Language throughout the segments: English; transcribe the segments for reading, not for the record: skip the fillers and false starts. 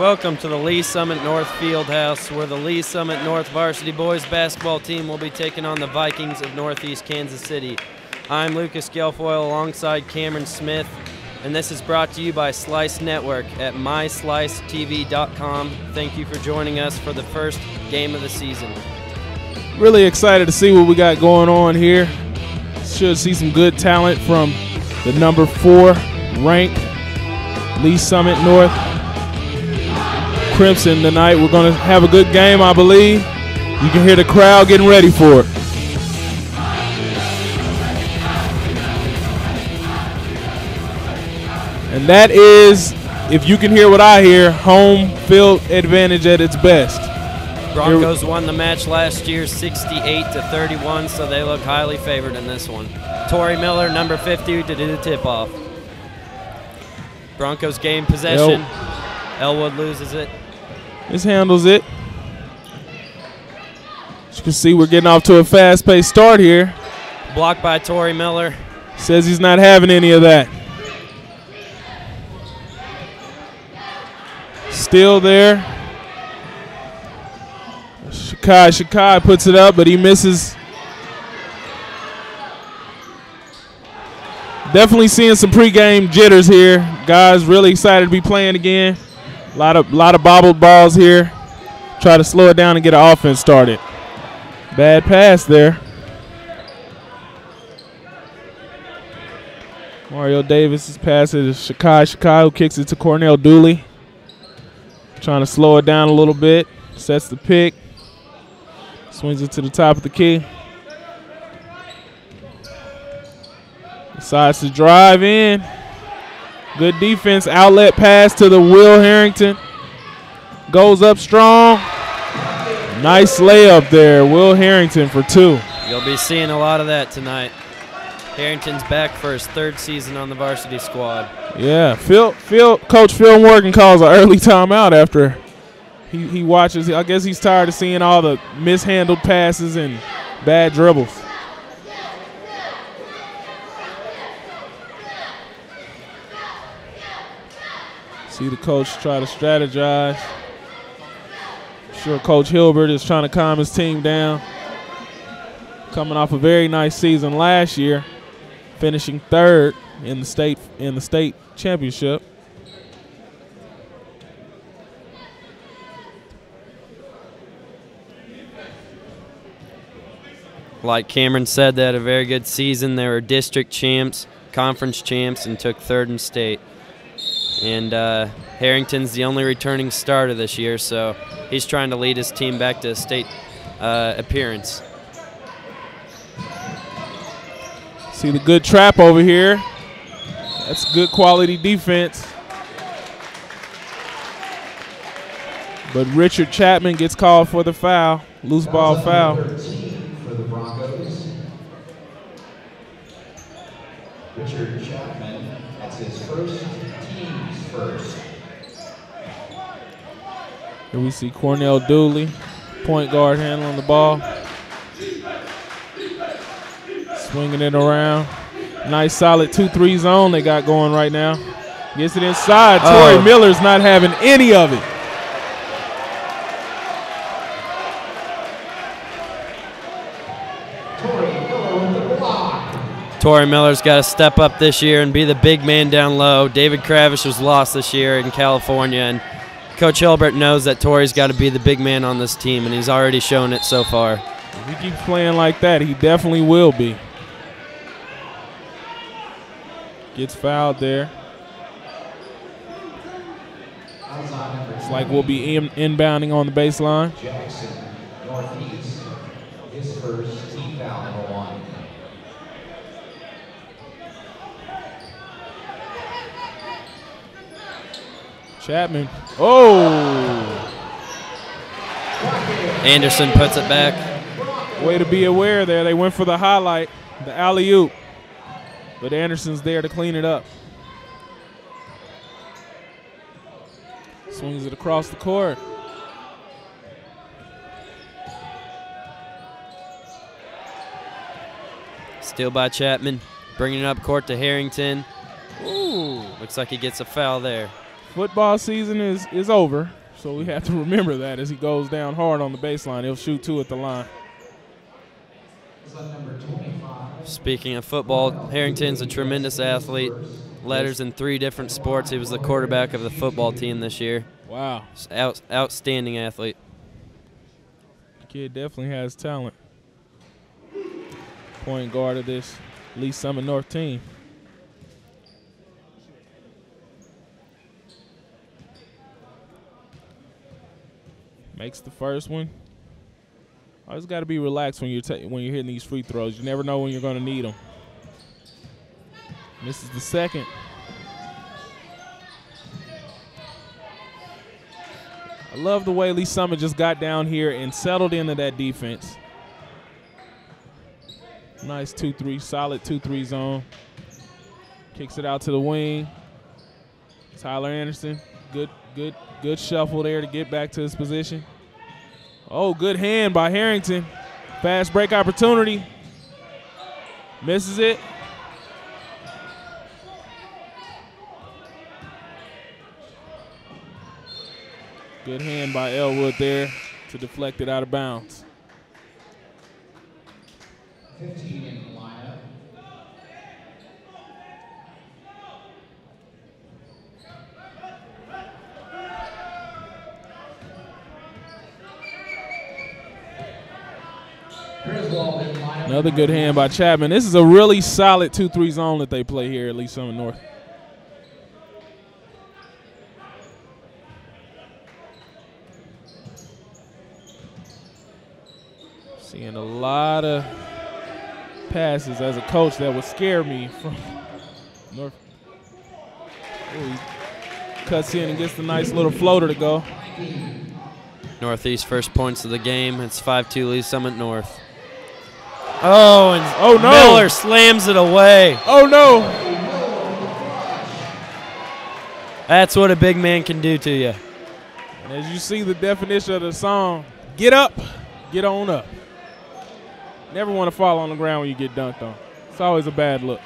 Welcome to the Lee Summit North Fieldhouse, where the Lee Summit North varsity boys basketball team will be taking on the Vikings of Northeast Kansas City. I'm Lucas Gelfoyle alongside Cameron Smith, and this is brought to you by Slice Network at myslicetv.com. Thank you for joining us for the first game of the season. Really excited to see what we got going on here. Should see some good talent from the number 4 ranked Lee Summit North Crimson tonight. We're going to have a good game, I believe. You can hear the crowd getting ready for it. And that is, if you can hear what I hear, home field advantage at its best. Broncos won the match last year 68-31, so they look highly favored in this one. Torrey Miller, number 50, to do the tip-off. Broncos gain possession. Elwood loses it. This handles it. As you can see, we're getting off to a fast-paced start here. Blocked by Torrey Miller. Says he's not having any of that. Still there. Shakai puts it up, but he misses. Definitely seeing some pregame jitters here. Guys really excited to be playing again. A lot of bobbled balls here. Try to slow it down and get an offense started. Bad pass there. Mario Davis' pass it to Shakai, who kicks it to Cornell Dooley. Trying to slow it down a little bit. Sets the pick. Swings it to the top of the key. Decides to drive in. Good defense. Outlet pass to the Will Harrington. Goes up strong. Nice layup there. Will Harrington for 2. You'll be seeing a lot of that tonight. Harrington's back for his 3rd season on the varsity squad. Yeah, Coach Phil Morgan calls an early timeout after he watches. I guess he's tired of seeing all the mishandled passes and bad dribbles. See the coach try to strategize. I'm sure Coach Hilbert is trying to calm his team down. Coming off a very nice season last year, finishing 3rd in the state championship. Like Cameron said, they had a very good season. They were district champs, conference champs, and took 3rd in state. And Harrington's the only returning starter this year, so he's trying to lead his team back to a state appearance. See the good trap over here. That's good quality defense. But Richard Chapman gets called for the foul, loose ball foul. For the Broncos. Richard Chapman, that's his first. First. Here we see Cornell Dooley, point guard, handling the ball. Swinging it around. Nice solid 2-3 zone they got going right now. Gets it inside. Torrey Miller's not having any of it. Torrey Miller's got to step up this year and be the big man down low. David Kravish was lost this year in California, and Coach Hilbert knows that Torrey's got to be the big man on this team, and he's already shown it so far. If he keeps playing like that, he definitely will be. Gets fouled there. It's like we'll be inbounding on the baseline. Jackson, Northeast, his first team foul, number 1. Chapman. Oh! Anderson puts it back. Way to be aware there. They went for the highlight, the alley-oop. But Anderson's there to clean it up. Swings it across the court. Steal by Chapman. Bringing it up court to Harrington. Ooh, looks like he gets a foul there. Football season is over, so we have to remember that as he goes down hard on the baseline. He'll shoot 2 at the line. Speaking of football, Harrington's a tremendous athlete. Letters in 3 different sports. He was the quarterback of the football team this year. Wow. Outstanding athlete. Kid definitely has talent. Point guard of this Lee Summit North team. Makes the first one. Always got to be relaxed when you're hitting these free throws. You never know when you're going to need them. Misses the second. I love the way Lee Summit just got down here and settled into that defense. Nice 2-3, solid 2-3 zone. Kicks it out to the wing. Tyler Anderson, good shuffle there to get back to his position. Oh, good hand by Harrington. Fast break opportunity. Misses it. Good hand by Elwood there to deflect it out of bounds. 15 in the lineup. Another good hand by Chapman. This is a really solid 2-3 zone that they play here at Lee Summit North. Seeing a lot of passes as a coach that would scare me from North. Ooh, he cuts in and gets the nice little floater to go. Northeast first points of the game. It's 5-2 Lee Summit North. Oh, and no. Miller slams it away. Oh, no. That's what a big man can do to you. And as you see the definition of the song, get up, get on up. Never want to fall on the ground when you get dunked on. It's always a bad look.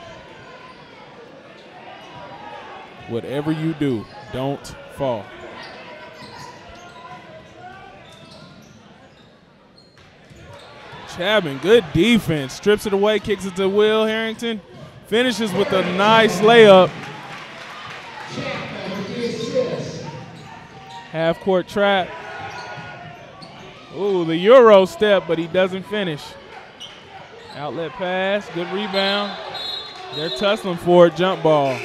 Whatever you do, don't fall. Chapman, good defense. Strips it away, kicks it to Will Harrington. Finishes with a nice layup. Half-court trap. Ooh, the Euro step, but he doesn't finish. Outlet pass, good rebound. They're tussling for it, jump ball.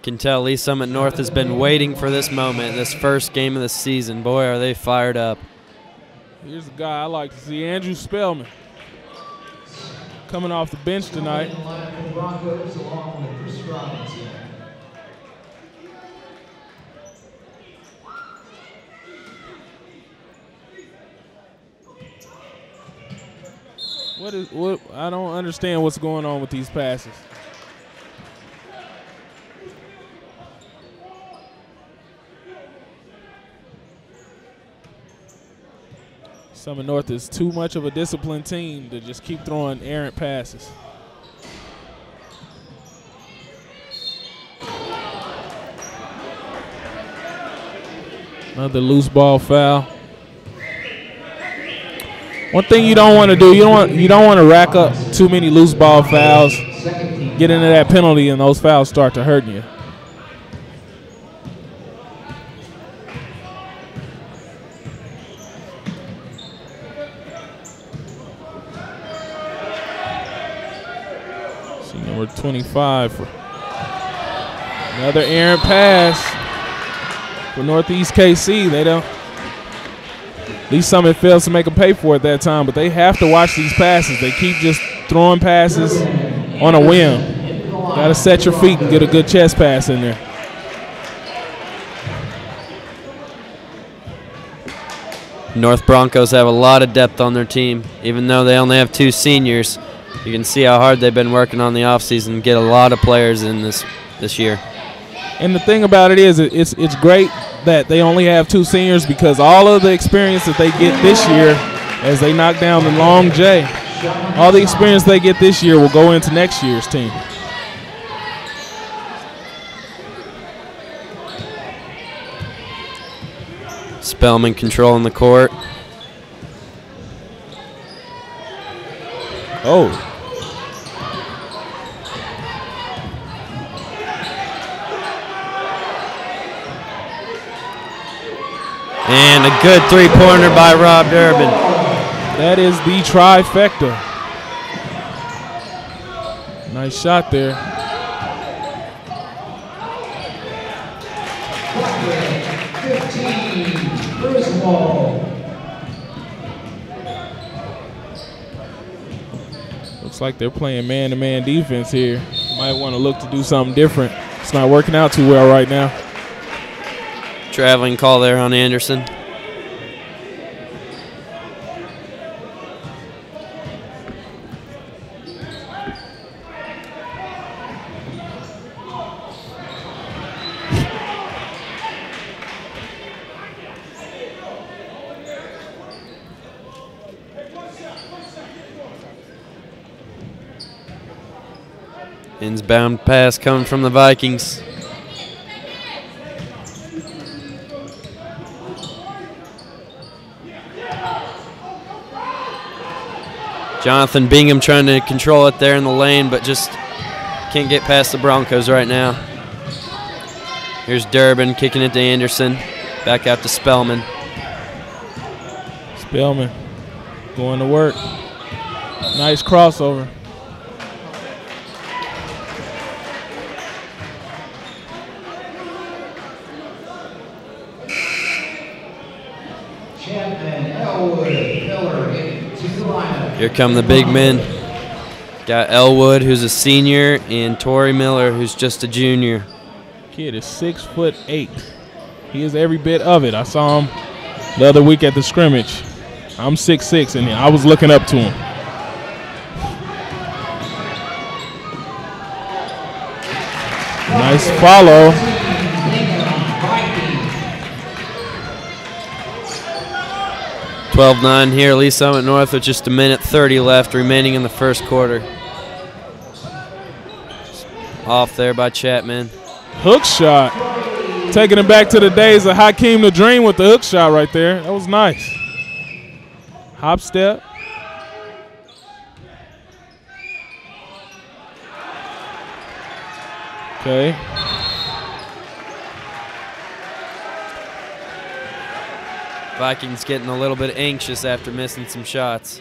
Can tell Lee Summit North has been waiting for this moment, this first game of the season. Boy, are they fired up. Here's a guy I like to see, Andrew Spellman. Coming off the bench tonight. What I don't understand what's going on with these passes. Summit North is too much of a disciplined team to just keep throwing errant passes. Another loose ball foul. One thing you don't want to do, you don't want to rack up too many loose ball fouls, get into that penalty, and those fouls start to hurt you. See number 25 for another errant pass for Northeast KC. They don't. Lee Summit fails to make them pay for it that time, but they have to watch these passes. They keep just throwing passes on a whim. Got to set your feet and get a good chest pass in there. North Broncos have a lot of depth on their team. Even though they only have 2 seniors, you can see how hard they've been working on the offseason and get a lot of players in this year. And the thing about it is it's great that they only have 2 seniors, because all of the experience that they get this year as they knock down the long J, all the experience they get this year will go into next year's team. Spellman controlling the court. Oh. And a good three-pointer by Rob Durbin. That is the trifecta. Nice shot there. Looks like they're playing man-to-man defense here. Might want to look to do something different. It's not working out too well right now. Traveling call there on Anderson. Inbound pass coming from the Vikings. Jonathan Bingham trying to control it there in the lane, but just can't get past the Broncos right now. Here's Durbin kicking it to Anderson. Back out to Spellman. Spellman going to work. Nice crossover. Here come the big men. Got Elwood, who's a senior, and Torrey Miller, who's just a junior. Kid is 6'8". He is every bit of it. I saw him the other week at the scrimmage. I'm 6'6", and I was looking up to him. Nice follow. (12-9) here, Lee Summit North with just 1:30 left remaining in the first quarter. Off there by Chapman. Hook shot. Taking it back to the days of Hakeem the Dream with the hook shot right there. That was nice. Hop step. Okay. Vikings getting a little bit anxious after missing some shots.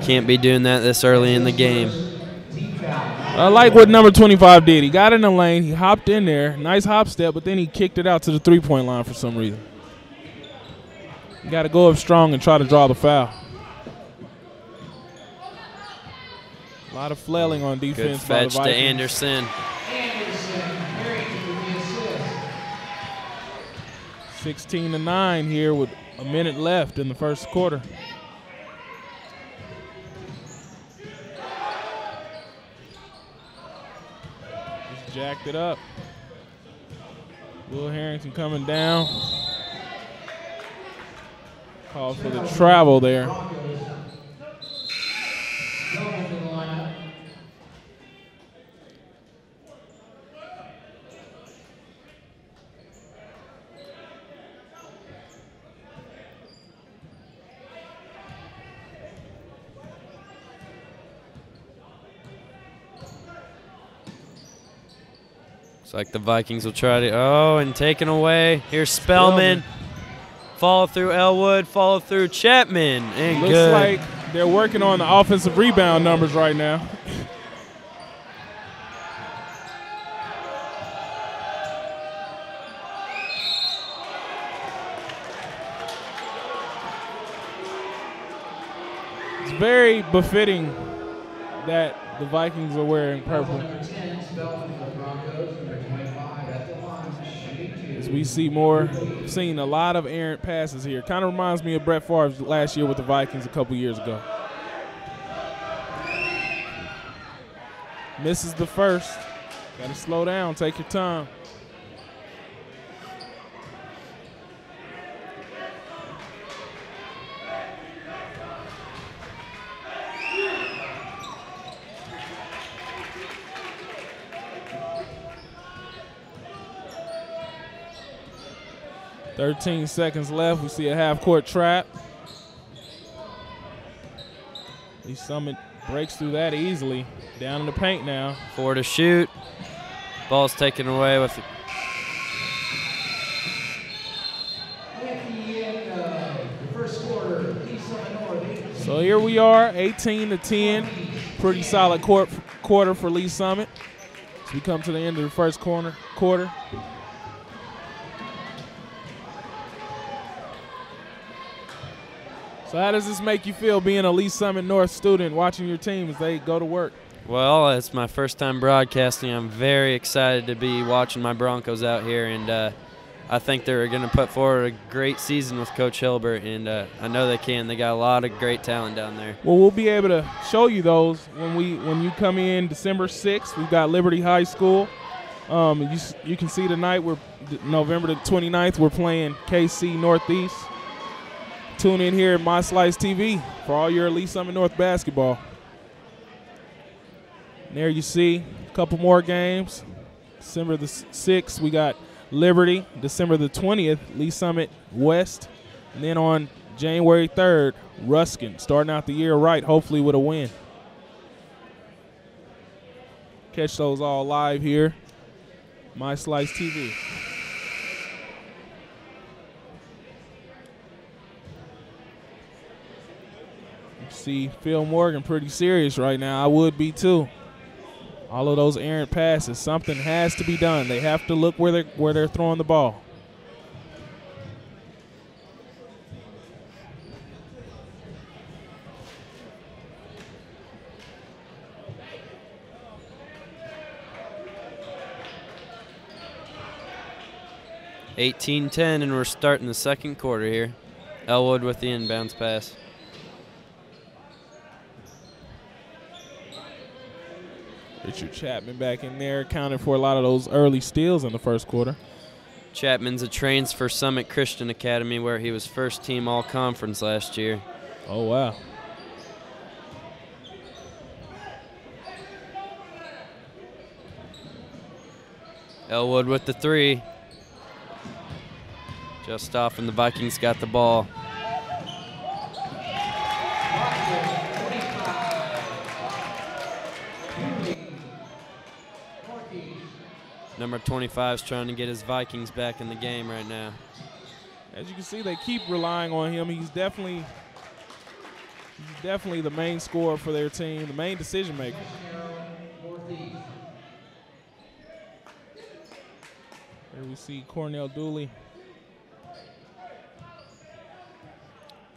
Can't be doing that this early in the game. I like what number 25 did. He got in the lane, he hopped in there, nice hop step, but then he kicked it out to the three-point line for some reason. You got to go up strong and try to draw the foul. A lot of flailing on defense. Good fetch to Anderson. 16-9 here with a minute left in the first quarter. Just jacked it up. Will Harrington coming down. Called for the travel there. Looks like the Vikings will try to, and taken away. Here's Spellman. Follow through Elwood, follow through Chapman, and looks good. Like they're working on the offensive rebound numbers right now. It's very befitting that the Vikings are wearing purple. As we see more, seen a lot of errant passes here. Kind of reminds me of Brett Favre last year with the Vikings a couple years ago. Misses the first. Got to slow down, take your time. 13 seconds left. We see a half-court trap. Lee Summit breaks through that easily. Down in the paint now. 4 to shoot. Ball's taken away with it. So here we are, 18 to 10. Pretty solid quarter for Lee Summit. As we come to the end of the first quarter. So how does this make you feel being a Lee Summit North student, watching your team as they go to work? Well, it's my first time broadcasting. I'm very excited to be watching my Broncos out here, and I think they're going to put forward a great season with Coach Hilbert, and I know they can. They got a lot of great talent down there. Well, we'll be able to show you those when you come in December 6th. We've got Liberty High School. You can see tonight, November the 29th, we're playing KC Northeast. Tune in here at My Slice TV for all your Lee Summit North basketball. And there you see a couple more games. December the 6th, we got Liberty. December the 20th, Lee Summit West. And then on January 3rd, Ruskin, starting out the year right, hopefully with a win. Catch those all live here. My Slice TV. See Phil Morgan pretty serious right now. I would be too. All of those errant passes. Something has to be done. They have to look where they're throwing the ball. (18-10), and we're starting the second quarter here. Elwood with the inbounds pass. Richard Chapman back in there, accounted for a lot of those early steals in the first quarter. Chapman's a transfer Summit Christian Academy, where he was first team all-conference last year. Oh, wow. Elwood with the 3. Just off, and the Vikings got the ball. Number 25 is trying to get his Vikings back in the game right now. As you can see, they keep relying on him. He's definitely the main scorer for their team, the main decision maker. Here we see Cornell Dooley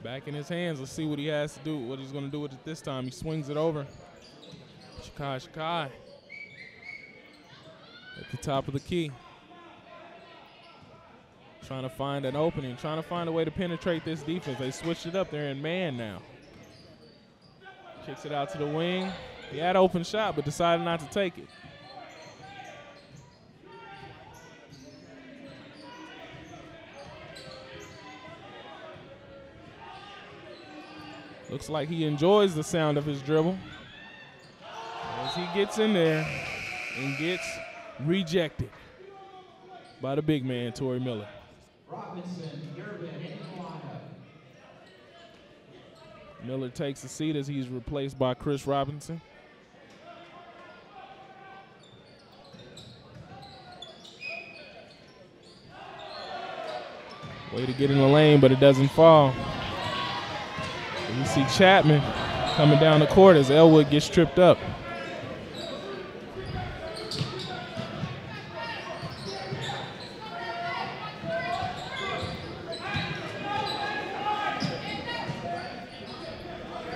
back in his hands. Let's see what he has to do, what he's going to do with it this time. He swings it over. Shakai. At the top of the key. Trying to find an opening, trying to find a way to penetrate this defense. They switched it up there in man now. Kicks it out to the wing. He had an open shot, but decided not to take it. Looks like he enjoys the sound of his dribble. As he gets in there and gets rejected by the big man, Torrey Miller. Miller takes a seat as he's replaced by Chris Robinson. Way to get in the lane, but it doesn't fall. And you see Chapman coming down the court as Elwood gets tripped up.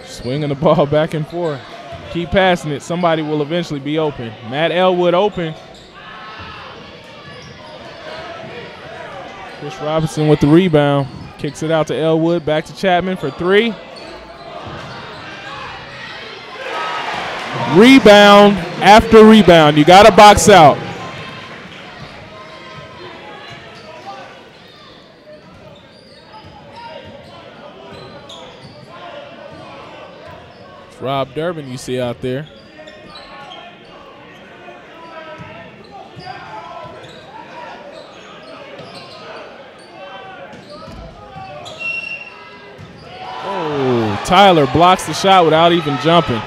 Swinging the ball back and forth. Keep passing it. Somebody will eventually be open. Matt Elwood open. Chris Robinson with the rebound. Kicks it out to Elwood. Back to Chapman for 3. Rebound after rebound. You got to box out. Rob Durbin you see out there. Tyler blocks the shot without even jumping.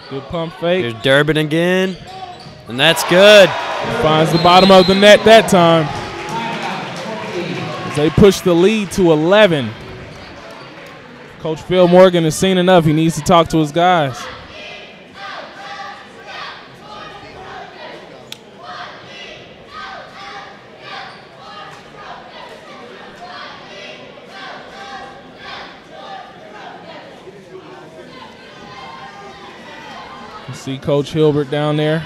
Good pump fake. Here's Durbin again, and that's good. Finds the bottom of the net that time. As they push the lead to 11. Coach Phil Morgan has seen enough. He needs to talk to his guys. You see Coach Hilbert down there.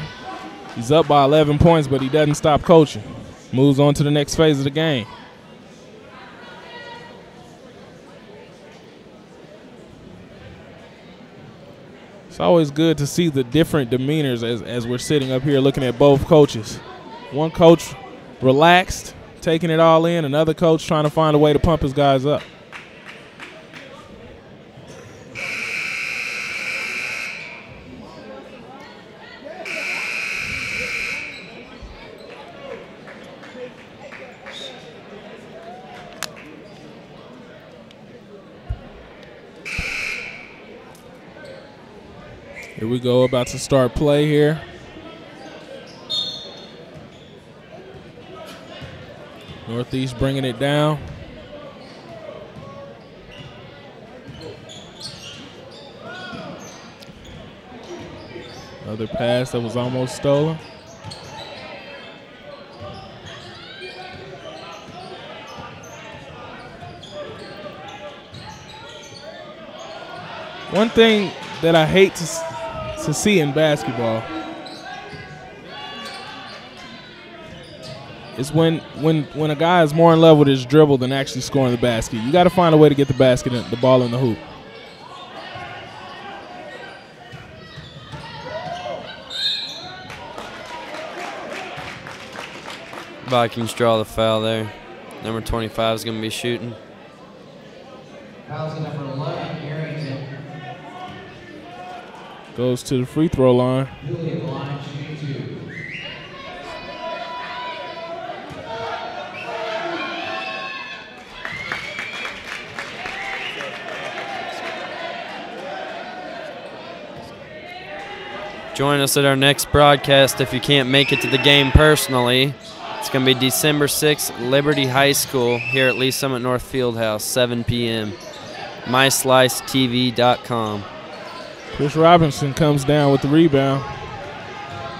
He's up by 11 points, but he doesn't stop coaching. Moves on to the next phase of the game. It's always good to see the different demeanors as we're sitting up here looking at both coaches. One coach relaxed, taking it all in. Another coach trying to find a way to pump his guys up. Here we go, about to start play here. Northeast bringing it down. Another pass that was almost stolen. One thing that I hate to see in basketball is when a guy is more in love with his dribble than actually scoring the basket. You got to find a way to get the basket, the ball in the hoop. Vikings draw the foul there. Number 25 is going to be shooting. Fouls number 11, Arrington. Goes to the free throw line. Newly line, shooting 2. Join us at our next broadcast if you can't make it to the game personally. It's going to be December 6th, Liberty High School here at Lee Summit North Fieldhouse, 7 p.m. MySliceTV.com. Chris Robinson comes down with the rebound.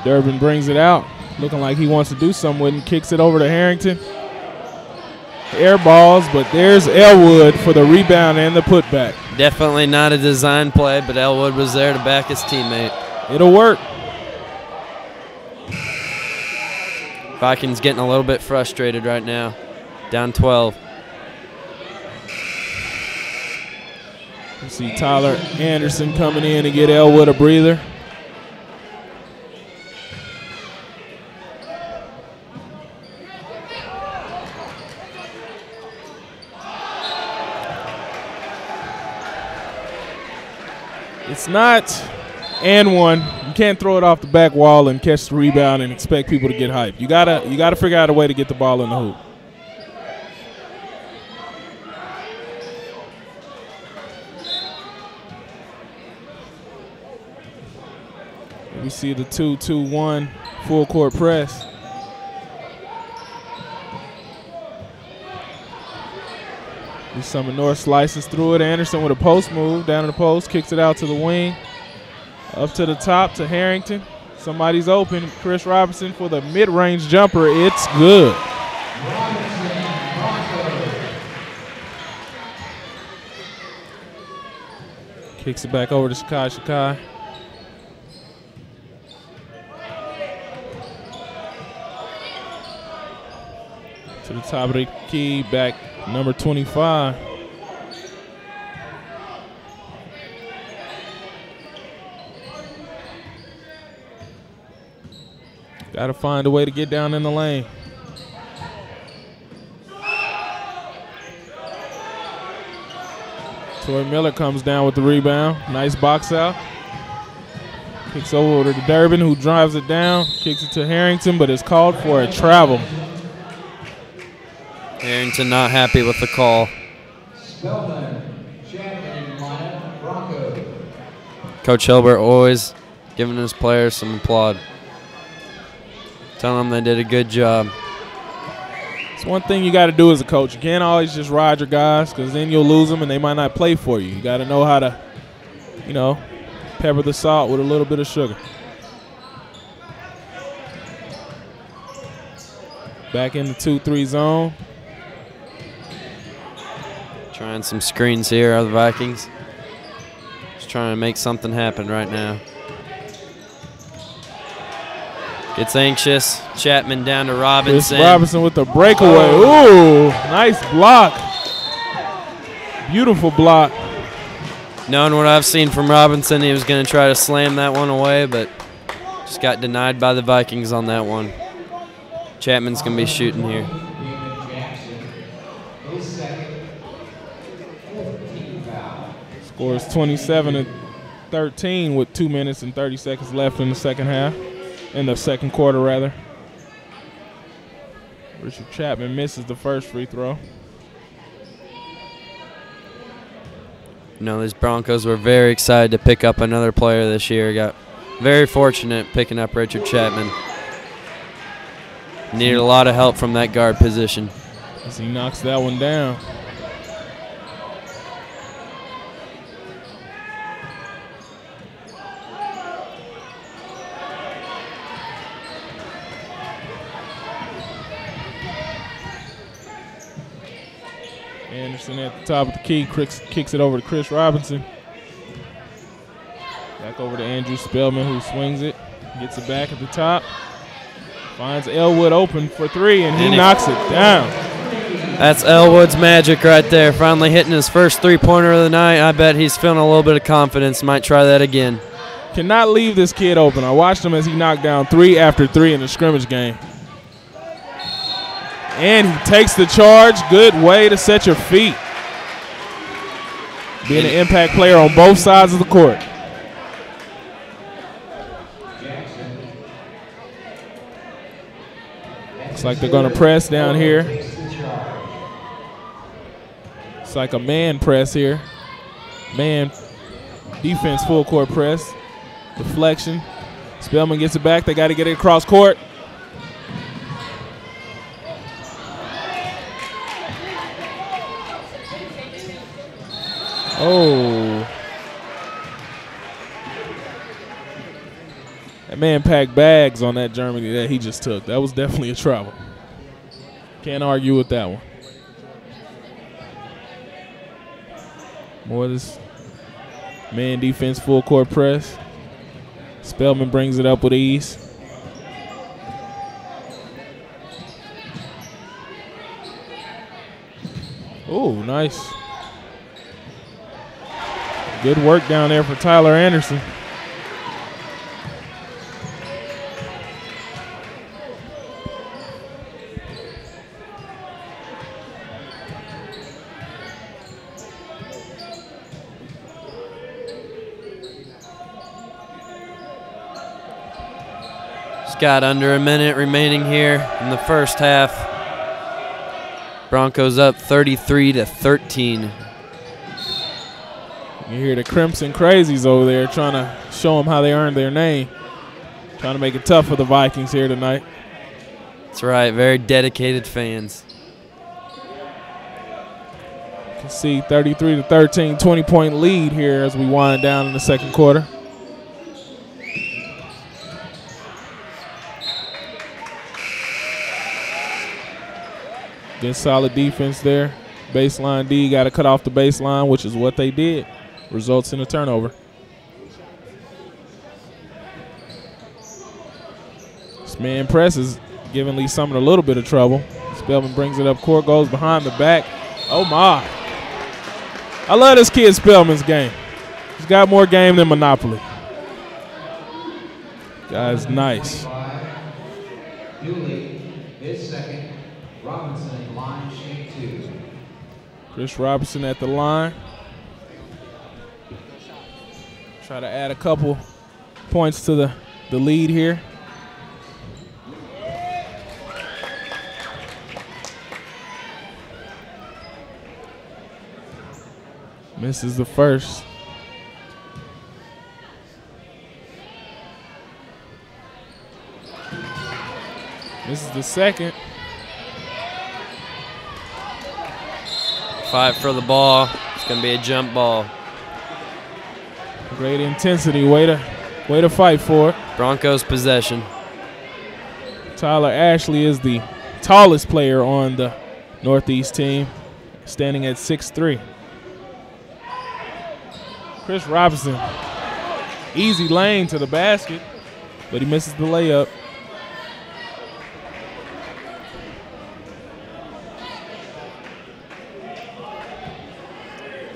Durbin brings it out, looking like he wants to do something with it, and kicks it over to Harrington. Air balls, but there's Elwood for the rebound and the putback. Definitely not a design play, but Elwood was there to back his teammate. It'll work. Vikings getting a little bit frustrated right now. Down 12. You see Tyler Anderson coming in to get Elwood a breather. It's not and one. You can't throw it off the back wall and catch the rebound and expect people to get hyped. You gotta figure out a way to get the ball in the hoop. We see the 2-2-1 full court press. Lee Summit North slices through it. Anderson with a post move down in the post, kicks it out to the wing. Up to the top to Harrington. Somebody's open. Chris Robinson for the mid-range jumper. It's good. Kicks it back over to Shakai. To the top of the key, back number 25. Got to find a way to get down in the lane. Troy Miller comes down with the rebound. Nice box out. Kicks over to Durbin, who drives it down. Kicks it to Harrington, but it's called for a travel. Harrington not happy with the call. Spellman, Chapman, lineup, Broncos. Coach Hilbert always giving his players some applaud. Telling them they did a good job. It's one thing you got to do as a coach. You can't always just ride your guys because then you'll lose them and they might not play for you. You got to know how to, you know, pepper the salt with a little bit of sugar. Back in the 2-3 zone. Trying some screens here are the Vikings. Just trying to make something happen right now. Gets anxious. Chapman down to Robinson. Chris Robinson with the breakaway. Ooh, nice block. Beautiful block. Knowing what I've seen from Robinson, he was going to try to slam that one away, but just got denied by the Vikings on that one. Chapman's going to be shooting here. Scores 27-13 with 2 minutes and 30 seconds left in the second half. In the second quarter, rather. Richard Chapman misses the first free throw. These Broncos were very excited to pick up another player this year. Got very fortunate picking up Richard Chapman. Needed a lot of help from that guard position. As he knocks that one down. Anderson at the top of the key, kicks it over to Chris Robinson. Back over to Andrew Spellman, who swings it, gets it back at the top. Finds Elwood open for three, and he knocks it down. That's Elwood's magic right there, finally hitting his first three-pointer of the night. I bet he's feeling a little bit of confidence, might try that again. Cannot leave this kid open. I watched him as he knocked down 3 after 3 in the scrimmage game. And he takes the charge. Good way to set your feet. Being an impact player on both sides of the court. Looks like they're going to press down here. It's like a man press here. Man defense full court press. Deflection. Spellman gets it back. They got to get it across court. Oh. That man packed bags on that Germany that he just took. That was definitely a travel. Can't argue with that one. More of this man defense, full court press. Spellman brings it up with ease. Oh, nice. Good work down there for Tyler Anderson. Just got under a minute remaining here in the first half. Broncos up 33-13. You hear the Crimson Crazies over there trying to show them how they earned their name. Trying to make it tough for the Vikings here tonight. That's right, very dedicated fans. You can see 33-13, 20-point lead here as we wind down in the second quarter. Good solid defense there. Baseline D got to cut off the baseline, which is what they did. Results in a turnover. This man press is giving Lee Summit a little bit of trouble. Spellman brings it up court, goes behind the back. Oh, my. I love this kid Spellman's game. He's got more game than Monopoly. Guy's nice. Dooley is second. Robinson, line shape 2. Chris Robinson at the line. Try to add a couple points to the lead here. Misses the first. Misses the second. 5 for the ball. It's going to be a jump ball. Great intensity. Way to fight for it. Broncos possession. Tyler Ashley is the tallest player on the Northeast team, standing at 6'3". Chris Robinson, easy lane to the basket, but he misses the layup.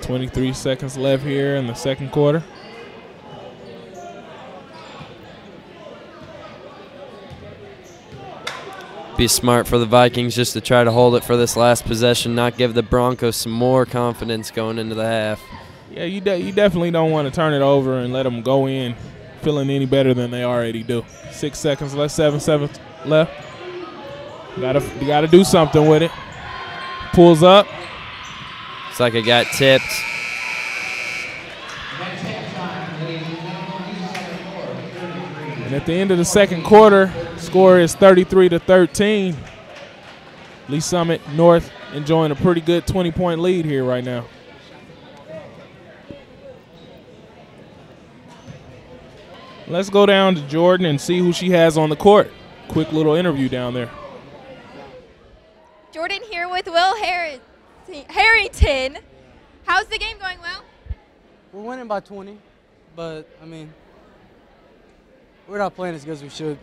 .23 seconds left here in the second quarter. Be smart for the Vikings just to try to hold it for this last possession, not give the Broncos some more confidence going into the half. Yeah, you definitely don't want to turn it over and let them go in feeling any better than they already do. 6 seconds left, 7 seconds left. You gotta do something with it. Pulls up. It's like it got tipped. And at the end of the second quarter, score is 33-13. Lee Summit North enjoying a pretty good 20-point lead here right now. Let's go down to Jordan and see who she has on the court. Quick little interview down there. Jordan here with Will Harrington. How's the game going, Will? We're winning by 20, but, I mean, we're not playing as good as we should.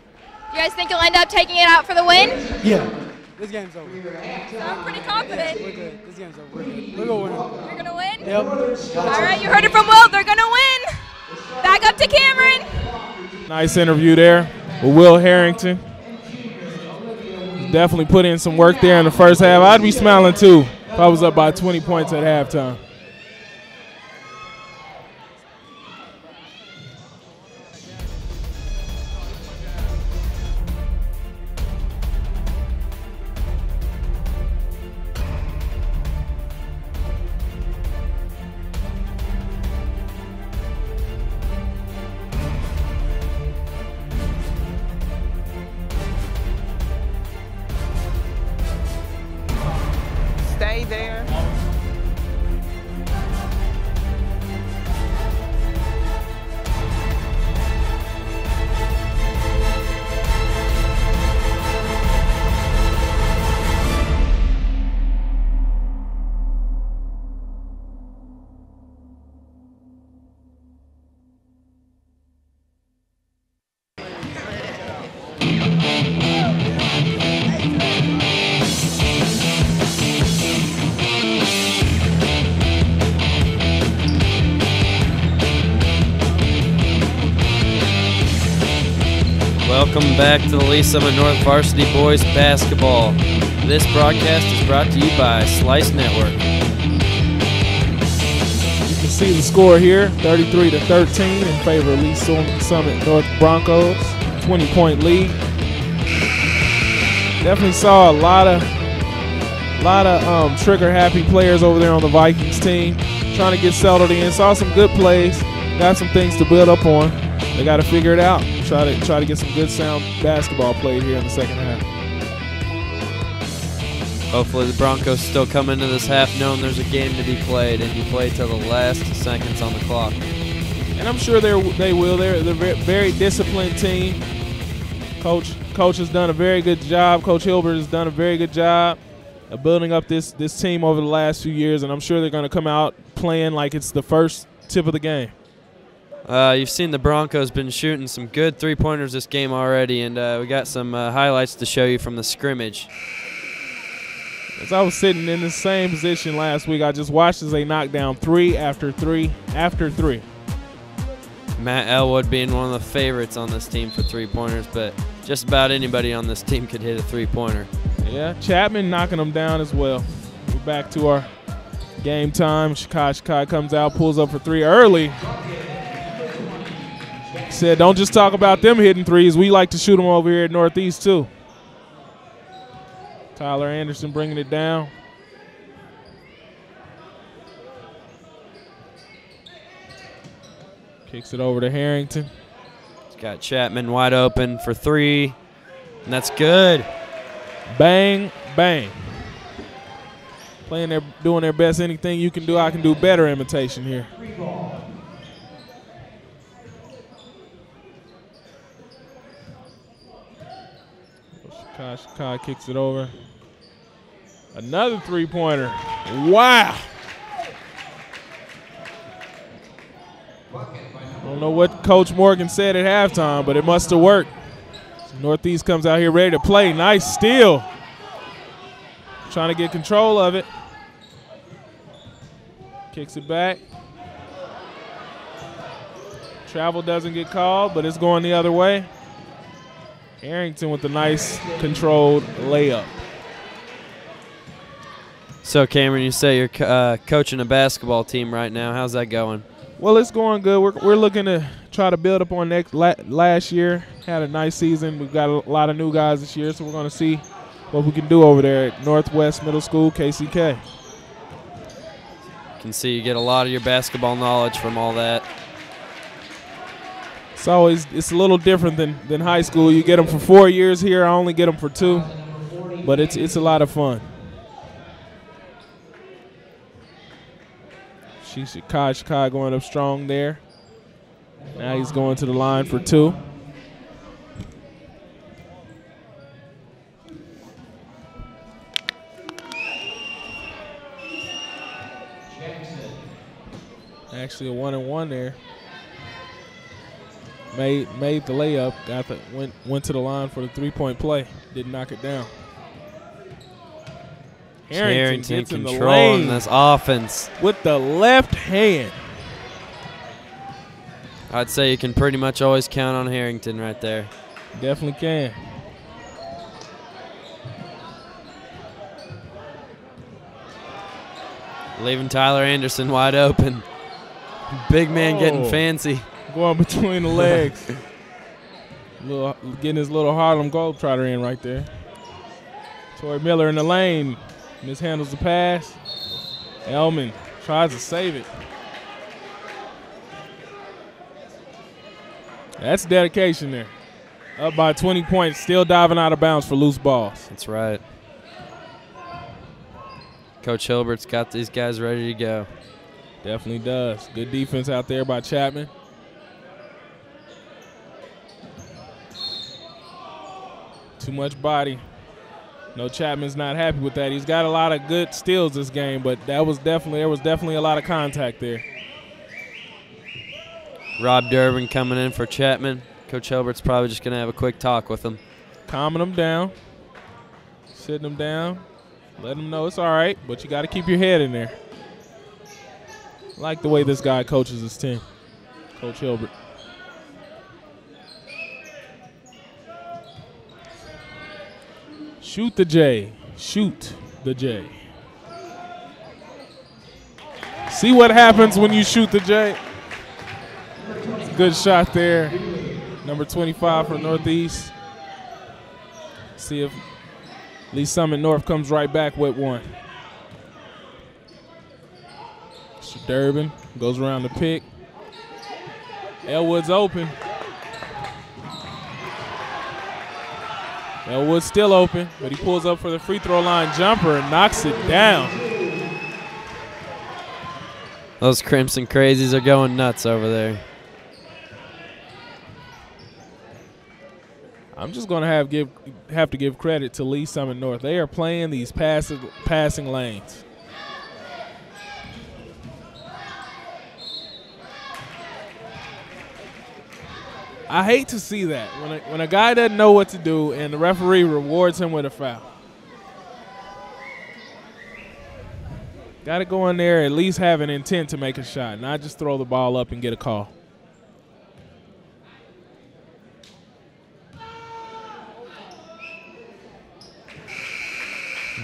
You guys think you'll end up taking it out for the win? Yeah. This game's over. So I'm pretty confident. We're good. This game's over. We're good. We're going to win. You're going to win? Yep. All right, you heard it from Will. They're going to win. Back up to Cameron. Nice interview there with Will Harrington. Definitely put in some work there in the first half. I'd be smiling too if I was up by 20 points at halftime. Stay there. Welcome back to the Lee Summit North Varsity Boys Basketball. This broadcast is brought to you by Slice Network. You can see the score here, 33-13 in favor of Lee Summit North Broncos, 20-point lead. Definitely saw a lot of trigger-happy players over there on the Vikings team, trying to get settled in. Saw some good plays, got some things to build up on. They got to figure it out. Try to get some good sound basketball played here in the second half. Hopefully the Broncos still come into this half knowing there's a game to be played, and you play till the last seconds on the clock. And I'm sure they will. They're a very disciplined team. Coach has done a very good job. Coach Hilbert has done a very good job of building up this team over the last few years, and I'm sure they're going to come out playing like it's the first tip of the game. You've seen the Broncos been shooting some good three-pointers this game already, and we got some highlights to show you from the scrimmage. As I was sitting in the same position last week, I just watched as they knocked down 3 after 3 after 3. Matt Elwood being one of the favorites on this team for three-pointers, but just about anybody on this team could hit a three-pointer. Yeah, Chapman knocking them down as well. We're back to our game time. Shakai comes out, pulls up for 3 early. Said, don't just talk about them hitting threes. We like to shoot them over here at Northeast, too. Tyler Anderson bringing it down. Kicks it over to Harrington. He's got Chapman wide open for 3, and that's good. Bang, bang. Playing their, doing their best. Anything you can do, I can do better imitation here. Shikai kicks it over. Another three-pointer. Wow. I don't know what Coach Morgan said at halftime, but it must have worked. Northeast comes out here ready to play. Nice steal. Trying to get control of it. Kicks it back. Travel doesn't get called, but it's going the other way. Harrington with a nice controlled layup. So, Cameron, you say you're coaching a basketball team right now. How's that going? Well, it's going good. We're looking to try to build up on last year. Had a nice season. We've got a lot of new guys this year, so we're going to see what we can do over there at Northwest Middle School, KCK. Can see you get a lot of your basketball knowledge from all that. It's a little different than high school. You get them for 4 years here. I only get them for 2, but it's a lot of fun. Shikai going up strong there. Now he's going to the line for 2. Actually a 1-and-1 there. Made the layup. Went to the line for the 3-point play. Didn't knock it down. Harrington gets in the controlling lane this offense with the left hand. I'd say you can pretty much always count on Harrington right there. Definitely can. Leaving Tyler Anderson wide open. Big man getting fancy. Going between the legs. Getting his little Harlem Globetrotter in right there. Tori Miller in the lane. Mishandles the pass. Elman tries to save it. That's dedication there. Up by 20 points, still diving out of bounds for loose balls. That's right. Coach Hilbert's got these guys ready to go. Definitely does. Good defense out there by Chapman. Too much body. No, Chapman's not happy with that. He's got a lot of good steals this game, but there was definitely a lot of contact there. Rob Durbin coming in for Chapman. Coach Hilbert's probably just going to have a quick talk with him. Calming him down. Sitting him down. Letting him know it's all right, but you got to keep your head in there. I like the way this guy coaches his team, Coach Hilbert. Shoot the J. Shoot the J. See what happens when you shoot the J. Good shot there. Number 25 for Northeast. See if Lee Summit North comes right back with one. Mr. Durbin goes around the pick. Elwood's open. Elwood's still open, but he pulls up for the free throw line jumper and knocks it down. Those Crimson Crazies are going nuts over there. I'm just going to have to give credit to Lee Summit North. They are playing these passing lanes. I hate to see that when a guy doesn't know what to do and the referee rewards him with a foul. Got to go in there, at least have an intent to make a shot, not just throw the ball up and get a call.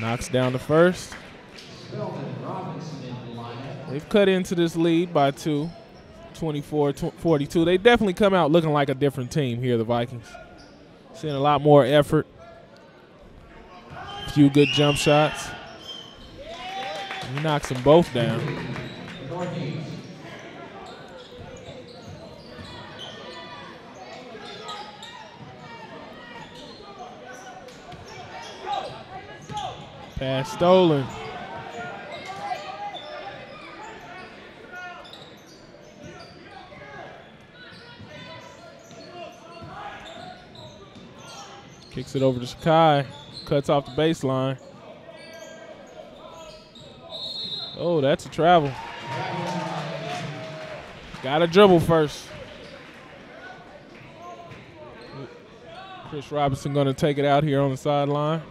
Knocks down the first. They've cut into this lead by 2, 24-42. They definitely come out looking like a different team here, the Vikings. Seeing a lot more effort. A few good jump shots. He knocks them both down. Pass stolen. Kicks it over to Shakai. Cuts off the baseline. Oh, that's a travel. Got to dribble first. Chris Robinson going to take it out here on the sideline.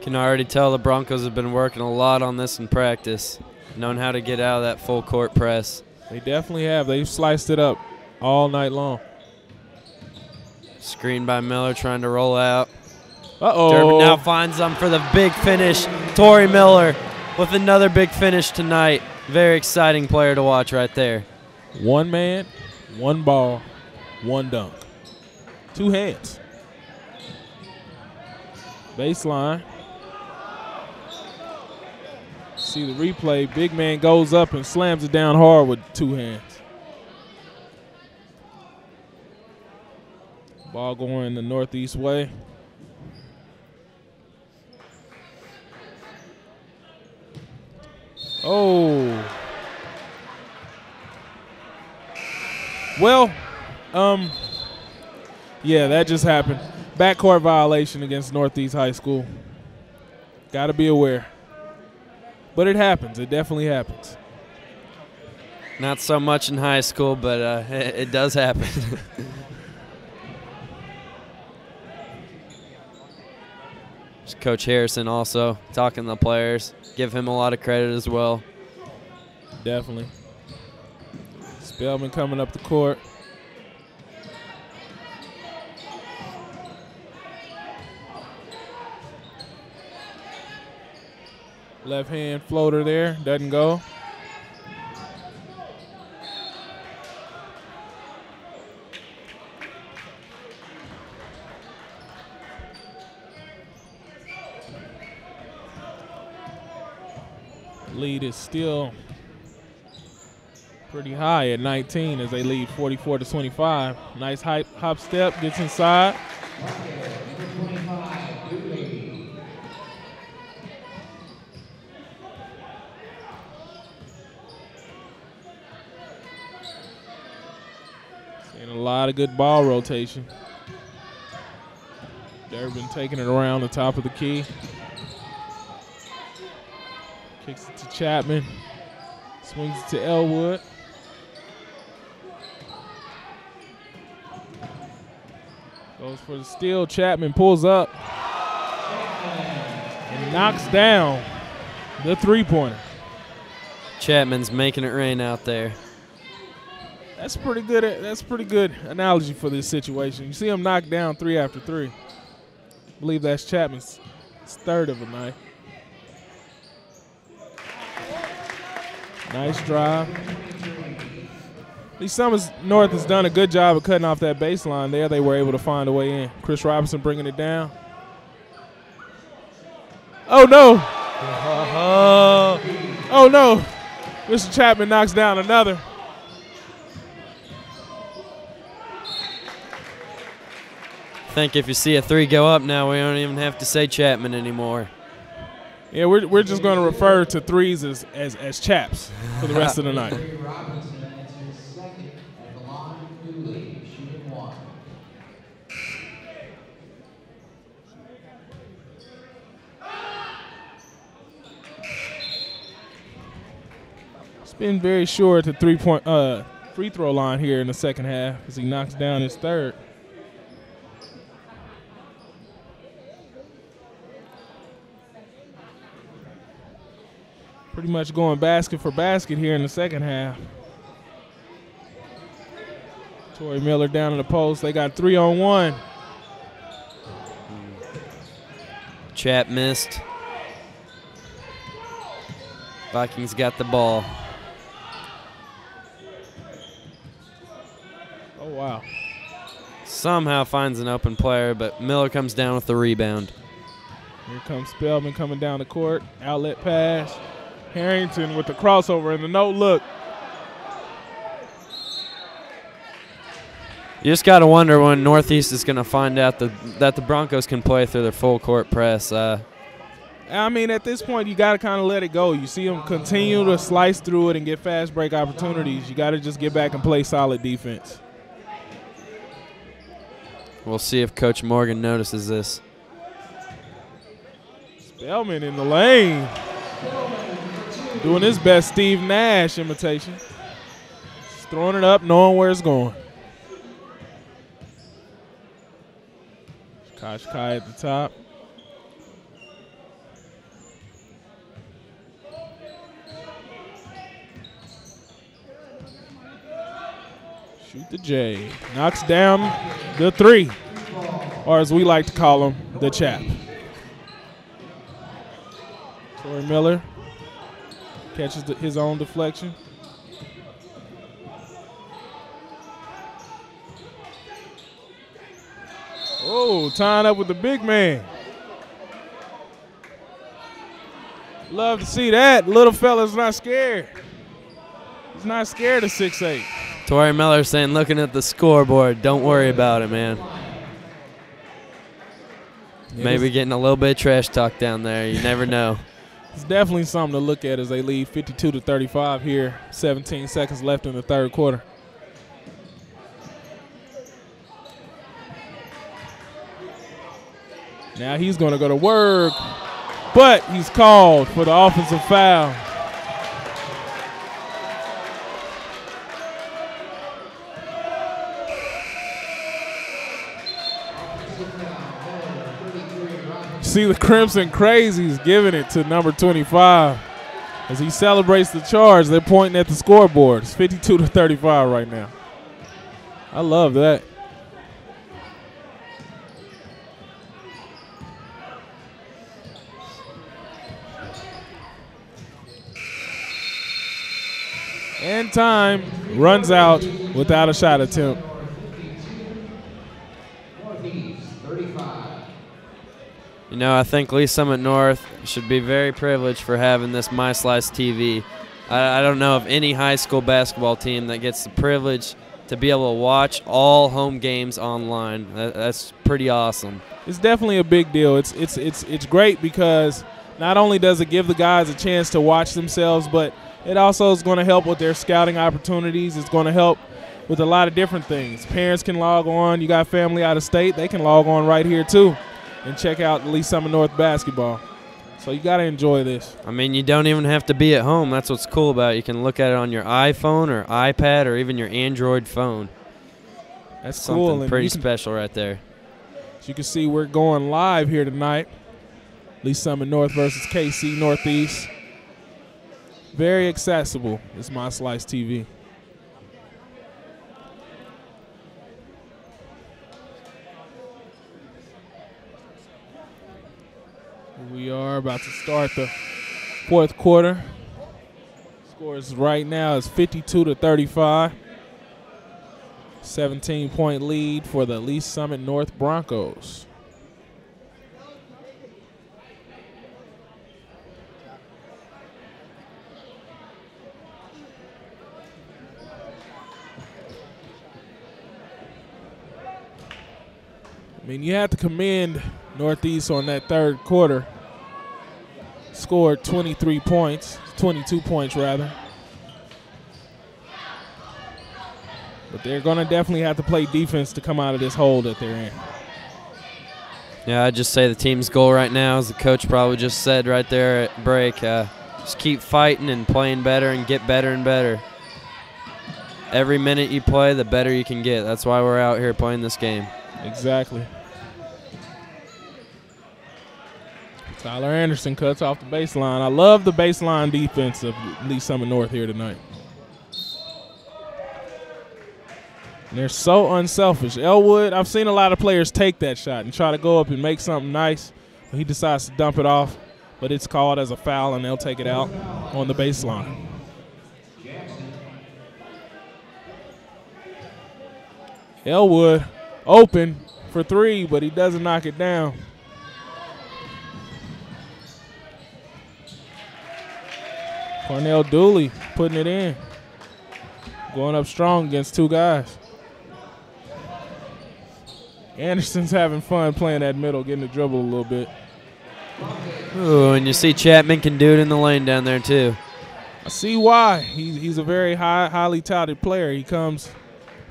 Can already tell the Broncos have been working a lot on this in practice, knowing how to get out of that full court press. They definitely have. They've sliced it up all night long. Screen by Miller trying to roll out. Uh-oh. Durbin now finds them for the big finish. Torrey Miller with another big finish tonight. Very exciting player to watch right there. One man, one ball, one dunk. Two hands. Baseline. See the replay. Big man goes up and slams it down hard with two hands. Ball going the northeast way. Oh. Well, yeah, that just happened. Backcourt violation against Northeast High School. Got to be aware. But it happens. It definitely happens. Not so much in high school, but it does happen. Coach Harrison also talking to the players. Give him a lot of credit as well. Definitely. Spellman coming up the court. Left hand floater there, doesn't go. Lead is still pretty high at 19 as they lead 44-25. Nice hop step, gets inside. Seeing a lot of good ball rotation. Durbin taking it around the top of the key. Kicks it to Chapman. Swings it to Elwood. Goes for the steal. Chapman pulls up and knocks down the three-pointer. Chapman's making it rain out there. That's pretty good. That's pretty good analogy for this situation. You see him knock down three after three. I believe that's Chapman's third of the night. Nice drive. Lee Summers North has done a good job of cutting off that baseline there. They were able to find a way in. Chris Robinson bringing it down. Oh, no. Oh, no. Mr. Chapman knocks down another. I think if you see a three go up now, we don't even have to say Chapman anymore. Yeah, we're just going to refer to threes as chaps for the rest of the night. It's been very short at the free throw line here in the second half as he knocks down his third. Pretty much going basket for basket here in the second half. Torrey Miller down in the post. They got 3-on-1. Chap missed. Vikings got the ball. Oh, wow. Somehow finds an open player, but Miller comes down with the rebound. Here comes Spellman coming down the court. Outlet pass. Harrington with the crossover and the no look. You just got to wonder when Northeast is going to find out that the Broncos can play through their full court press. I mean, at this point, you got to kind of let it go. You see them continue to slice through it and get fast break opportunities. You got to just get back and play solid defense. We'll see if Coach Morgan notices this. Spellman in the lane. Doing his best Steve Nash imitation. Just throwing it up, knowing where it's going. Kosh Kai at the top. Shoot the J. Knocks down the three, or as we like to call him, the chap. Torrey Miller catches his own deflection. Oh, tying up with the big man. Love to see that. Little fella's not scared. He's not scared of 6'8". Torrey Miller saying, looking at the scoreboard, don't worry about it, man. Maybe getting a little bit of trash talk down there. You never know. It's definitely something to look at as they lead 52-35 here. 17 seconds left in the third quarter. Now he's going to go to work, but he's called for the offensive foul. See the Crimson Crazies giving it to number 25. As he celebrates the charge, they're pointing at the scoreboard. It's 52-35 right now. I love that. And time runs out without a shot attempt. You know, I think Lee Summit North should be very privileged for having this My Slice TV. I don't know of any high school basketball team that gets the privilege to be able to watch all home games online. That's pretty awesome. It's definitely a big deal. It's great because not only does it give the guys a chance to watch themselves, but it also is going to help with their scouting opportunities. It's going to help with a lot of different things. Parents can log on. You got family out of state, they can log on right here too and check out Lee Summit North basketball. So you got to enjoy this. I mean, you don't even have to be at home. That's what's cool about it. You can look at it on your iPhone or iPad or even your Android phone. That's something cool. And pretty special right there. As you can see, we're going live here tonight. Lee Summit North versus KC Northeast. Very accessible. It's My Slice TV. We are about to start the fourth quarter. Scores right now is 52-35. 17-point lead for the Lee Summit North Broncos. I mean, you have to commend Northeast on that third quarter. Scored 23 points, 22 points rather. But they're going to definitely have to play defense to come out of this hole that they're in. Yeah, I'd just say the team's goal right now, as the coach probably just said right there at break, just keep fighting and playing better and get better and better. Every minute you play, the better you can get. That's why we're out here playing this game. Exactly. Tyler Anderson cuts off the baseline. I love the baseline defense of Lee Summit North here tonight. And they're so unselfish. Elwood, I've seen a lot of players take that shot and try to go up and make something nice, but he decides to dump it off, but it's called as a foul, and they'll take it out on the baseline. Elwood open for three, but he doesn't knock it down. Cornell Dooley putting it in. Going up strong against two guys. Anderson's having fun playing that middle, getting the dribble a little bit. Ooh, and you see Chapman can do it in the lane down there too. I see why. He's a very highly touted player. He comes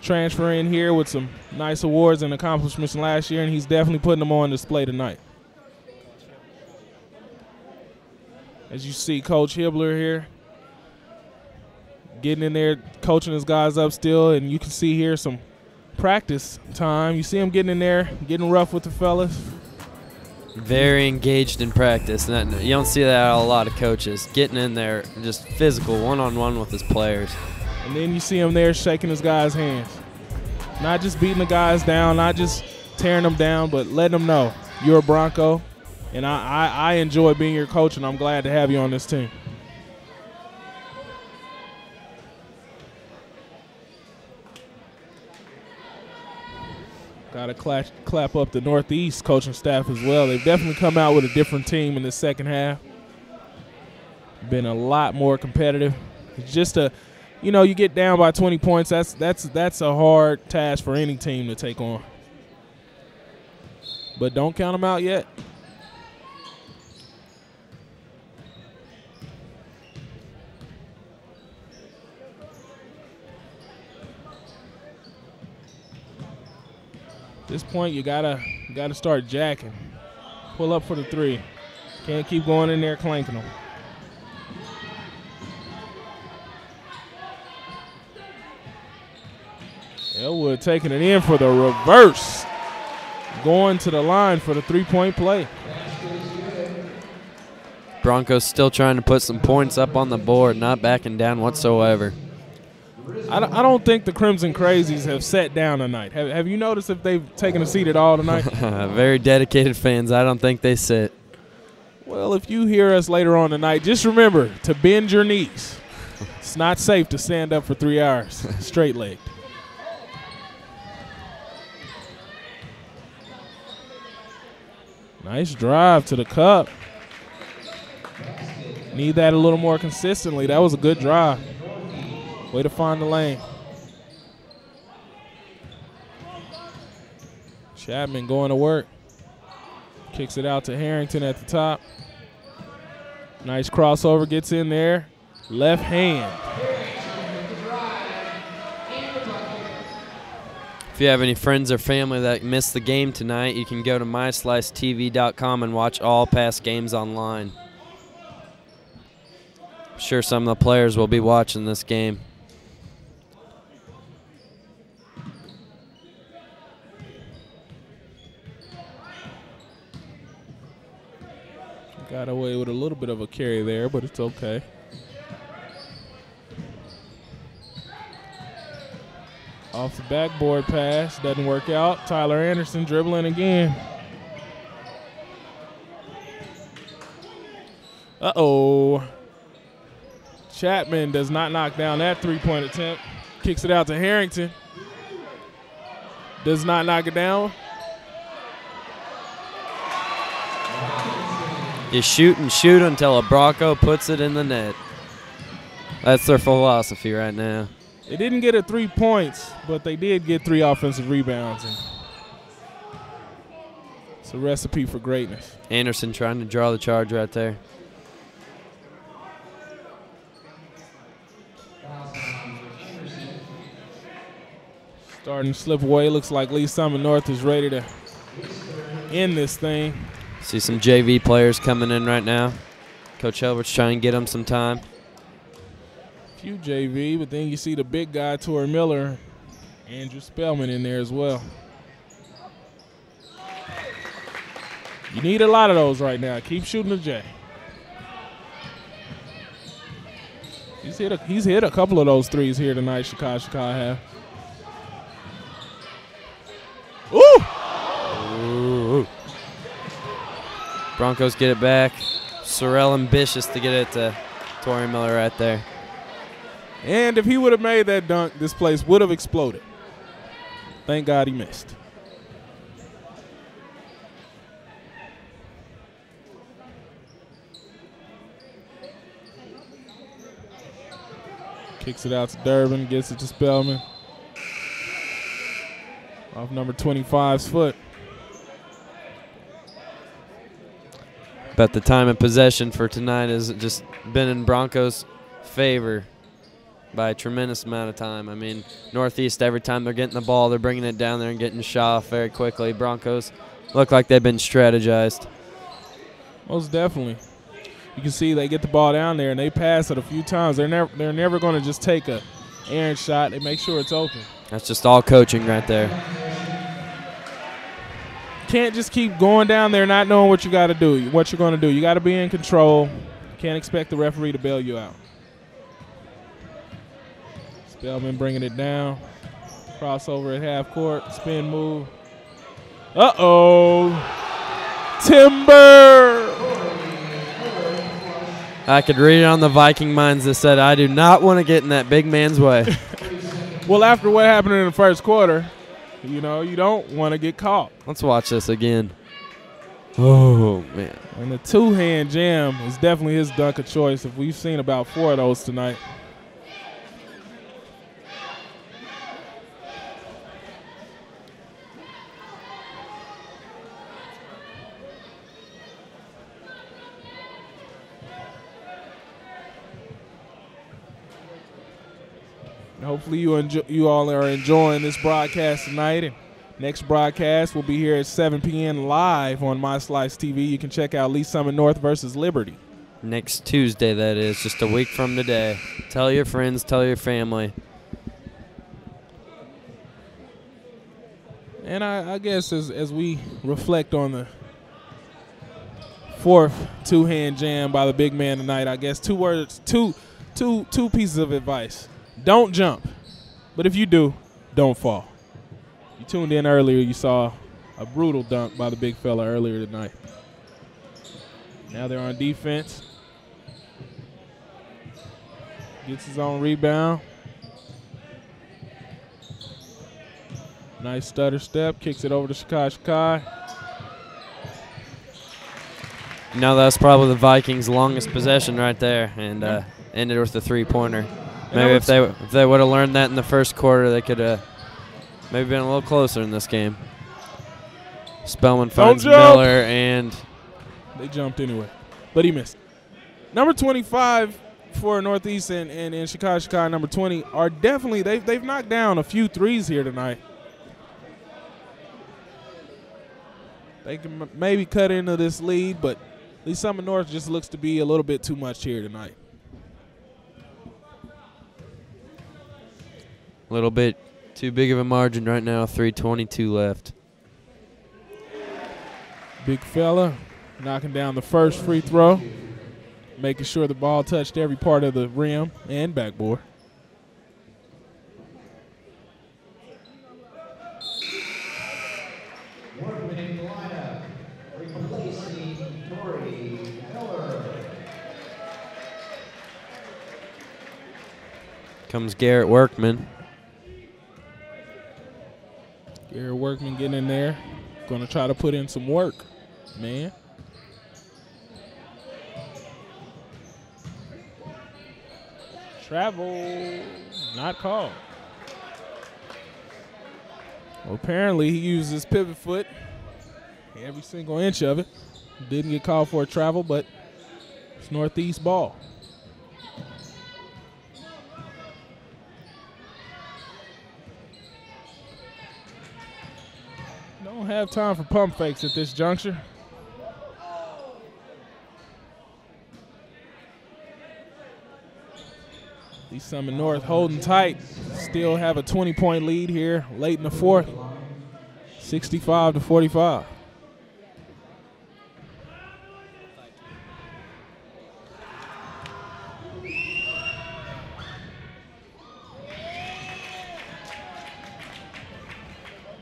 transferring here with some nice awards and accomplishments last year, and he's definitely putting them on display tonight. As you see Coach Hibbler here getting in there, coaching his guys up still, and you can see here some practice time. You see him getting in there, getting rough with the fellas. Very engaged in practice. You don't see that out of a lot of coaches. Getting in there, just physical, one-on-one with his players. And then you see him there shaking his guys' hands. Not just beating the guys down, not just tearing them down, but letting them know you're a Bronco, and I enjoy being your coach, and I'm glad to have you on this team. Got to clap up the Northeast coaching staff as well. They've definitely come out with a different team in the second half. Been a lot more competitive. It's just you get down by 20 points. That's a hard task for any team to take on. But don't count them out yet. At this point, you gotta start jacking. Pull up for the three. Can't keep going in there clanking them. Elwood taking it in for the reverse. Going to the line for the three-point play. Broncos still trying to put some points up on the board, not backing down whatsoever. I don't think the Crimson Crazies have sat down tonight. Have you noticed if they've taken a seat at all tonight? Very dedicated fans. I don't think they sit. Well, if you hear us later on tonight, just remember to bend your knees. It's not safe to stand up for 3 hours straight-legged. Nice drive to the cup. Need that a little more consistently. That was a good drive. Way to find the lane. Chapman going to work. Kicks it out to Harrington at the top. Nice crossover, gets in there. Left hand. If you have any friends or family that missed the game tonight, you can go to myslicetv.com and watch all past games online. I'm sure some of the players will be watching this game. Got away with a little bit of a carry there, but it's okay. Off the backboard pass, doesn't work out. Tyler Anderson dribbling again. Uh-oh. Chapman does not knock down that three-point attempt. Kicks it out to Harrington. Does not knock it down. You shoot and shoot until a Bronco puts it in the net. That's their philosophy right now. They didn't get it 3 points, but they did get 3 offensive rebounds. And it's a recipe for greatness. Anderson trying to draw the charge right there. Starting to slip away. Looks like Lee Summit North is ready to end this thing. See some JV players coming in right now. Coach Hilbert's trying to get them some time. Few JV, but then you see the big guy, Torrey Miller, Andrew Spellman in there as well. You need a lot of those right now. Keep shooting the J. He's hit a couple of those threes here tonight, Chicago have. Ooh! Broncos get it back. Sorrell ambitious to get it to Torrey Miller right there. And if he would have made that dunk, this place would have exploded. Thank God he missed. Kicks it out to Durbin, gets it to Spellman. Off number 25's foot. But the time of possession for tonight has just been in Broncos' favor by a tremendous amount of time. I mean, Northeast, every time they're getting the ball, they're bringing it down there and getting shot off very quickly. Broncos look like they've been strategized. Most definitely. You can see they get the ball down there and they pass it a few times. They're never going to just take a errant shot. They make sure it's open. That's just all coaching right there. Can't just keep going down there not knowing what you got to do, what you're going to do. You got to be in control. Can't expect the referee to bail you out. Spellman bringing it down. Crossover at half court. Spin move. Uh-oh. Timber. I could read it on the Viking minds that said, I do not want to get in that big man's way. Well, after what happened in the first quarter, you know, you don't want to get caught. Let's watch this again. Oh, man. And the two-hand jam is definitely his dunk of choice. If we've seen about 4 of those tonight. Hopefully you all are enjoying this broadcast tonight. And next broadcast will be here at 7 p.m. live on My Slice TV. You can check out Lee Summit North versus Liberty. Next Tuesday, that is, just a week from today. Tell your friends, tell your family. And I guess as we reflect on the fourth two-hand jam by the big man tonight, I guess two pieces of advice. Don't jump, but if you do, don't fall. You tuned in earlier, you saw a brutal dunk by the big fella earlier tonight. Now they're on defense. Gets his own rebound. Nice stutter step, kicks it over to Shakai. Now that's probably the Vikings' longest possession right there, and ended with a three-pointer. Maybe if they would have learned that in the first quarter, they could have maybe been a little closer in this game. Spellman finds Miller, and they jumped anyway, but he missed. Number 25 for Northeast and Chicago, number 20, are definitely they've knocked down a few threes here tonight. They can maybe cut into this lead, but Lee Summit North just looks to be a little bit too much here tonight. a little bit too big of a margin right now. 3:22 left. Big fella knocking down the first free throw, making sure the ball touched every part of the rim and backboard. Comes Garrett Workman. Garrett Workman getting in there. Going to try to put in some work, man. Travel, not called. Well, apparently he used his pivot foot, every single inch of it. Didn't get called for a travel, but it's Northeast ball. Don't have time for pump fakes at this juncture. Lee Summit North holding tight. Still have a 20-point lead here late in the fourth. 65-45.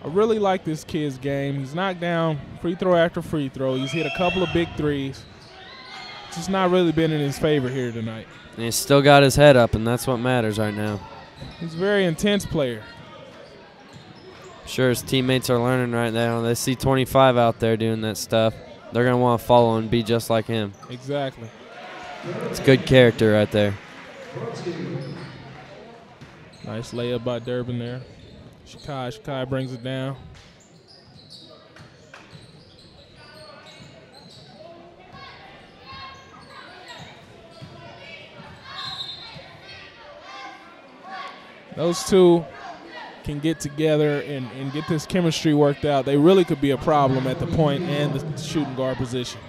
I really like this kid's game. He's knocked down free throw after free throw. He's hit a couple of big threes. Just not really been in his favor here tonight. And he's still got his head up, and that's what matters right now. He's a very intense player. I'm sure his teammates are learning right now. They see 25 out there doing that stuff. They're going to want to follow and be just like him. Exactly. It's good character right there. Nice layup by Durbin there. Shakai brings it down. Those two can get together and get this chemistry worked out. They really could be a problem at the point and the shooting guard position.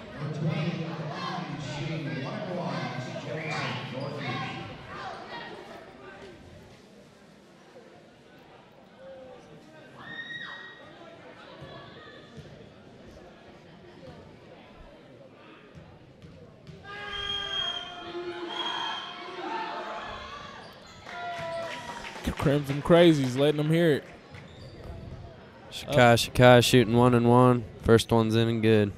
Crimson Crazies letting them hear it. Shakai shooting 1-1. First one's in and good.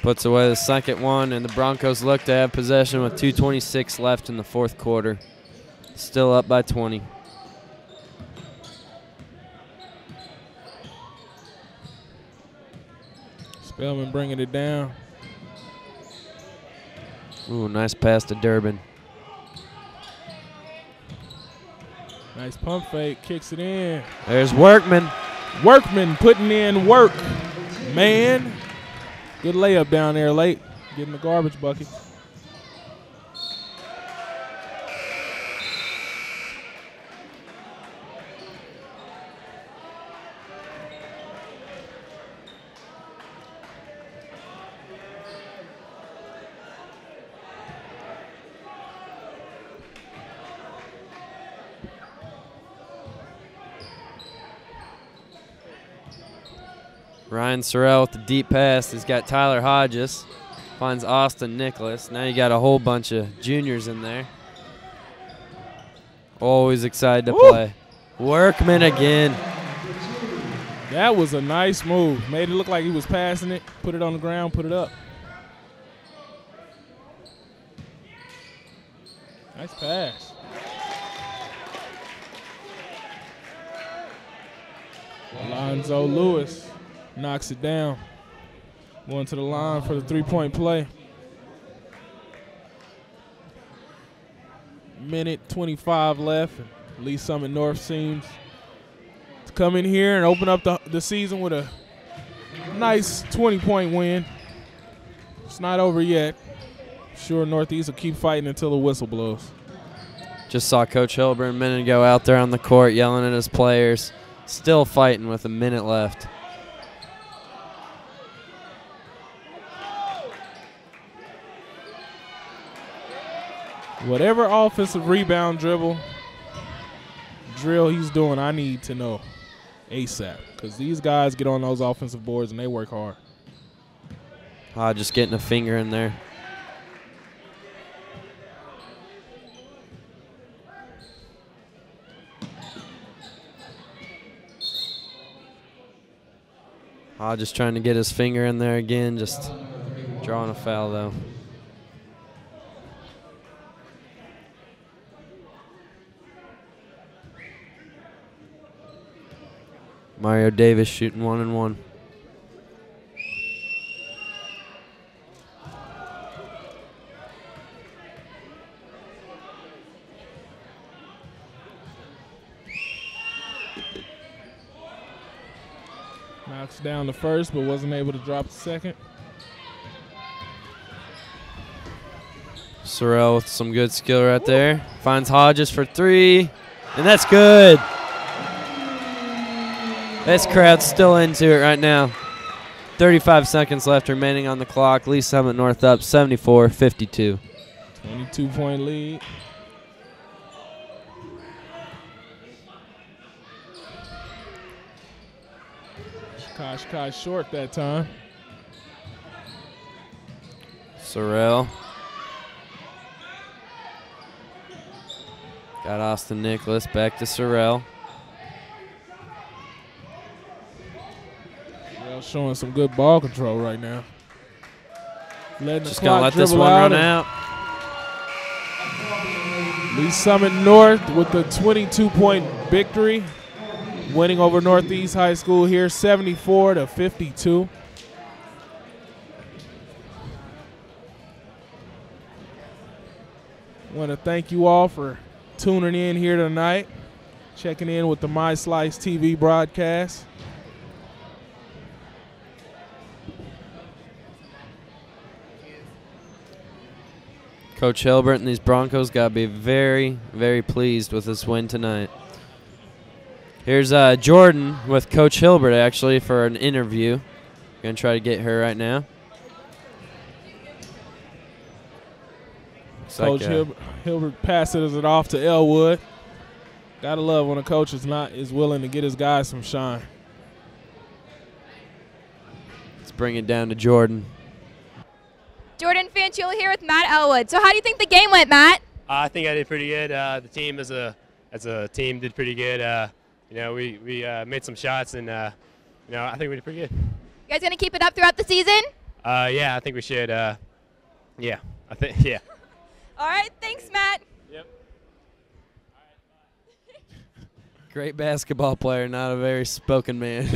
Puts away the second one, and the Broncos look to have possession with 2:26 left in the fourth quarter. Still up by 20. Spellman bringing it down. Ooh, nice pass to Durbin. Nice pump fake, kicks it in. There's Workman. Workman putting in work, man. Good layup down there late, getting the garbage bucket. Ryan Sorrell with the deep pass. He's got Tyler Hodges. Finds Austin Nicholas. Now you got a whole bunch of juniors in there. Always excited to play. Workman again. That was a nice move. Made it look like he was passing it. Put it on the ground, put it up. Nice pass. Alonzo Lewis knocks it down. Going to the line for the three-point play. Minute 25 left. Lee Summit North seems to come in here and open up the season with a nice 20-point win. It's not over yet. Sure, Northeast will keep fighting until the whistle blows. Just saw Coach Hilburn a minute ago out there on the court yelling at his players. Still fighting with a minute left. Whatever offensive rebound drill he's doing, I need to know ASAP, because these guys get on those offensive boards and they work hard. Just getting a finger in there. Just trying to get his finger in there again, just drawing a foul though. Mario Davis shooting 1-1. Knocks down the first, but wasn't able to drop the second. Sorrell with some good skill right there. Finds Hodges for three, and that's good. This crowd's still into it right now. 35 seconds left remaining on the clock. Lee Summit North up 74-52. 22-point lead. Shakai short that time. Sorrell. Got Austin Nicholas back to Sorrell. Showing some good ball control right now. Just gonna let this one run out. Lee Summit North with the 22-point victory, winning over Northeast High School here, 74-52. I want to thank you all for tuning in here tonight, checking in with the My Slice TV broadcast. Coach Hilbert and these Broncos got to be very, very pleased with this win tonight. Here's Jordan with Coach Hilbert, actually, for an interview. Going to try to get her right now. Coach Hilbert passes it off to Elwood. Gotta love when a coach is willing to get his guys some shine. Let's bring it down to Jordan. Jordan Fanchula here with Matt Elwood. So how do you think the game went, Matt? I think I did pretty good. The team as a team did pretty good. We made some shots, and I think we did pretty good. You guys gonna keep it up throughout the season? Yeah, I think we should. Yeah. All right, thanks, Matt. Yep. Great basketball player, not a very spoken man.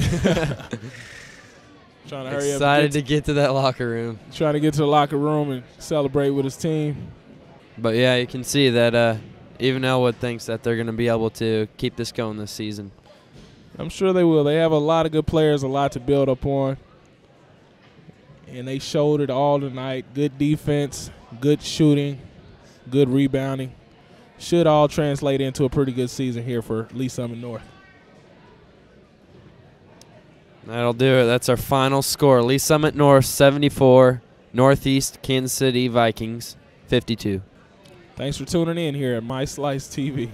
Trying to hurry up. Excited to get to that locker room. Trying to get to the locker room and celebrate with his team. But yeah, you can see that even Elwood thinks that they're going to be able to keep this going this season. I'm sure they will. They have a lot of good players, a lot to build up on. And they showed it all tonight. Good defense, good shooting, good rebounding. Should all translate into a pretty good season here for Lee Summit North. That'll do it. That's our final score. Lee Summit North 74, Northeast Kansas City Vikings 52. Thanks for tuning in here at My Slice TV.